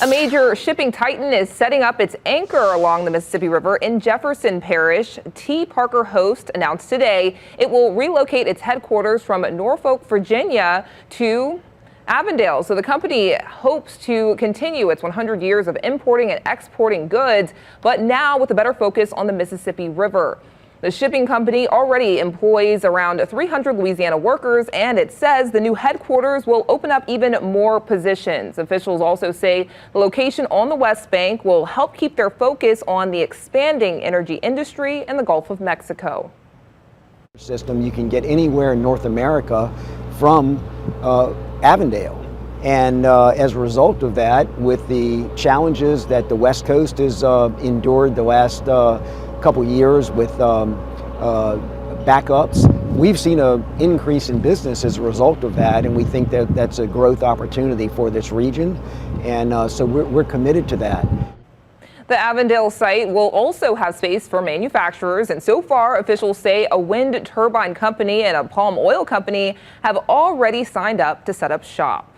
A major shipping titan is setting up its anchor along the Mississippi River in Jefferson Parish. T. Parker Host announced today it will relocate its headquarters from Norfolk, Virginia to Avondale. So the company hopes to continue its 100 years of importing and exporting goods, but now with a better focus on the Mississippi River. The shipping company already employs around 300 Louisiana workers, and it says the new headquarters will open up even more positions. Officials also say the location on the West Bank will help keep their focus on the expanding energy industry in the Gulf of Mexico. System you can get anywhere in North America from Avondale. And as a result of that, with the challenges that the West Coast has endured the last couple years with backups, we've seen an increase in business as a result of that, and we think that that's a growth opportunity for this region, and so we're committed to that. The Avondale site will also have space for manufacturers, and so far officials say a wind turbine company and a palm oil company have already signed up to set up shop.